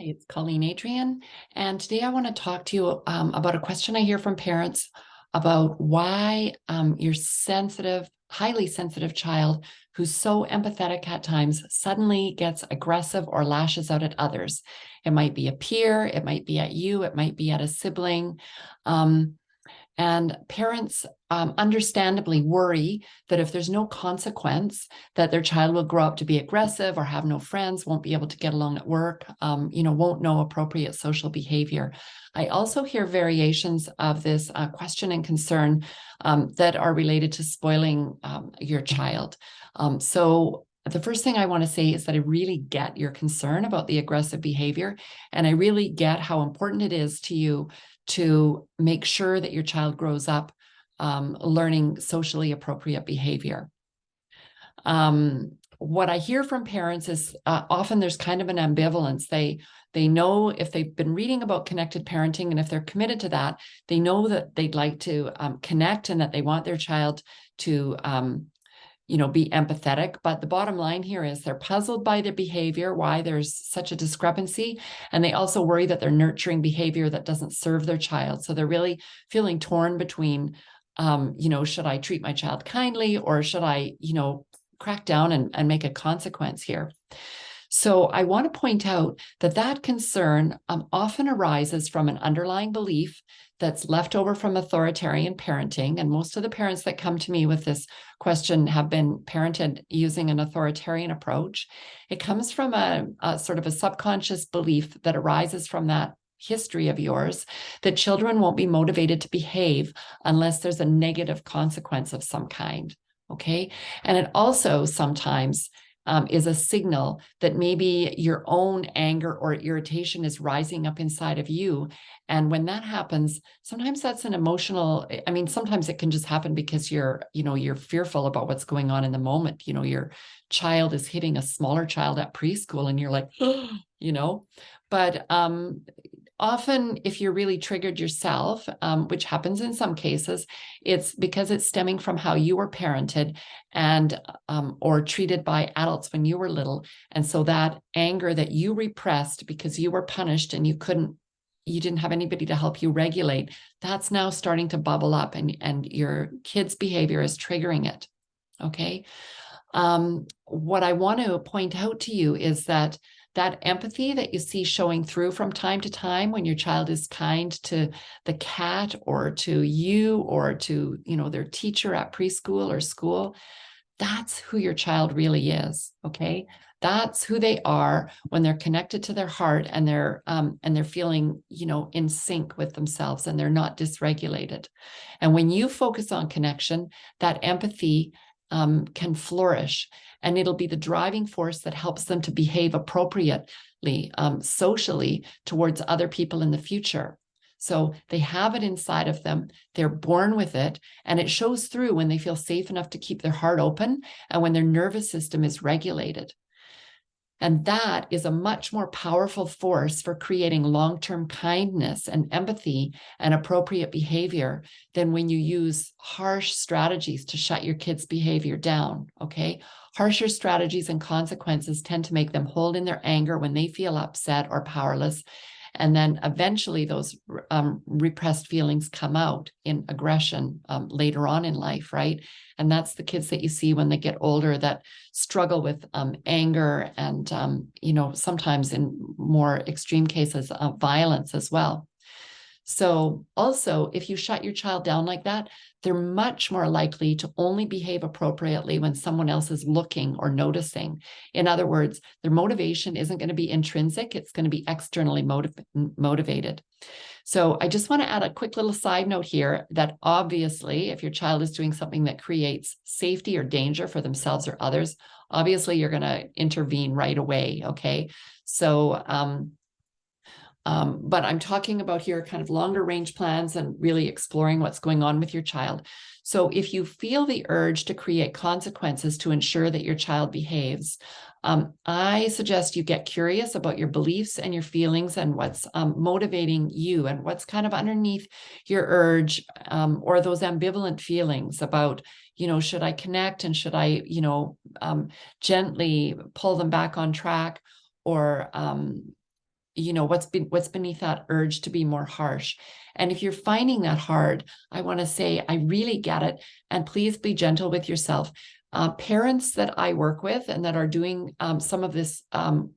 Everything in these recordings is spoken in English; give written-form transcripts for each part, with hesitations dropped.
Hey, it's Colleen Adrian, and today I want to talk to you about a question I hear from parents about why your sensitive, highly sensitive child who's so empathetic at times suddenly gets aggressive or lashes out at others. It might be a peer, it might be at you, it might be at a sibling. Um, and parents understandably worry that if there's no consequence, that their child will grow up to be aggressive or have no friends, won't be able to get along at work, won't know appropriate social behavior. I also hear variations of this question and concern that are related to spoiling your child. So the first thing I want to say is that I really get your concern about the aggressive behavior, and I really get how important it is to you to make sure that your child grows up learning socially appropriate behavior. What I hear from parents is often there's kind of an ambivalence. They know if they've been reading about connected parenting and if they're committed to that, they know that they'd like to connect and that they want their child to be empathetic. But the bottom line here is they're puzzled by the behavior, why there's such a discrepancy. And they also worry that they're nurturing behavior that doesn't serve their child. So they're really feeling torn between, should I treat my child kindly or should I, crack down and make a consequence here? So I want to point out that concern often arises from an underlying belief that's left over from authoritarian parenting. And most of the parents that come to me with this question have been parented using an authoritarian approach. It comes from a sort of a subconscious belief that arises from that history of yours that children won't be motivated to behave unless there's a negative consequence of some kind. Okay. And it also sometimes is a signal that maybe your own anger or irritation is rising up inside of you. And when that happens, sometimes that's an emotional, sometimes it can just happen because you're fearful about what's going on in the moment. Your child is hitting a smaller child at preschool and you're like, but often if you're really triggered yourself, which happens in some cases, it's because it's stemming from how you were parented and or treated by adults when you were little. And so that anger that you repressed because you were punished and you didn't have anybody to help you regulate, that's now starting to bubble up and your kid's behavior is triggering it. Okay. What I want to point out to you is that empathy that you see showing through from time to time when your child is kind to the cat or to you or to, their teacher at preschool or school, that's who your child really is. Okay. That's who they are when they're connected to their heart and they're feeling, in sync with themselves and they're not dysregulated. And when you focus on connection, that empathy can flourish, and it'll be the driving force that helps them to behave appropriately socially towards other people in the future. So they have it inside of them, they're born with it, and it shows through when they feel safe enough to keep their heart open and when their nervous system is regulated. And that is a much more powerful force for creating long-term kindness and empathy and appropriate behavior than when you use harsh strategies to shut your kids' behavior down, okay? Harsher strategies and consequences tend to make them hold in their anger when they feel upset or powerless. And then eventually those repressed feelings come out in aggression later on in life, right? And that's the kids that you see when they get older that struggle with anger and, sometimes in more extreme cases, violence as well. So also, if you shut your child down like that, they're much more likely to only behave appropriately when someone else is looking or noticing. In other words, their motivation isn't going to be intrinsic, it's going to be externally motivated. So I just want to add a quick little side note here that obviously, if your child is doing something that creates safety or danger for themselves or others, obviously you're going to intervene right away, okay? So, but I'm talking about here kind of longer range plans and really exploring what's going on with your child. So if you feel the urge to create consequences to ensure that your child behaves, I suggest you get curious about your beliefs and your feelings and what's motivating you and what's kind of underneath your urge or those ambivalent feelings about, should I connect and should I, gently pull them back on track or what's beneath that urge to be more harsh. And if you're finding that hard, I want to say, I really get it. And please be gentle with yourself. Parents that I work with and that are doing some of this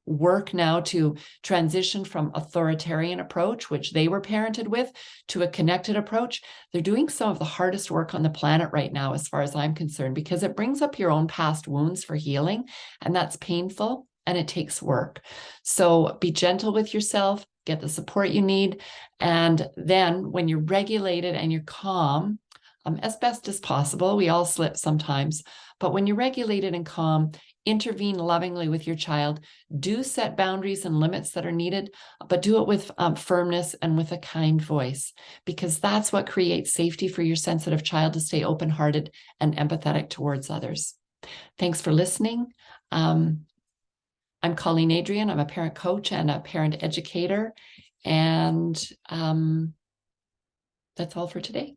work now to transition from authoritarian approach, which they were parented with, to a connected approach, they're doing some of the hardest work on the planet right now, as far as I'm concerned, because it brings up your own past wounds for healing, and that's painful and it takes work. So be gentle with yourself, get the support you need, and then when you're regulated and you're calm, as best as possible, we all slip sometimes, but when you're regulated and calm, intervene lovingly with your child. Do set boundaries and limits that are needed, but do it with firmness and with a kind voice, because that's what creates safety for your sensitive child to stay open-hearted and empathetic towards others. Thanks for listening. I'm Colleen Adrian. I'm a parent coach and a parent educator. And that's all for today.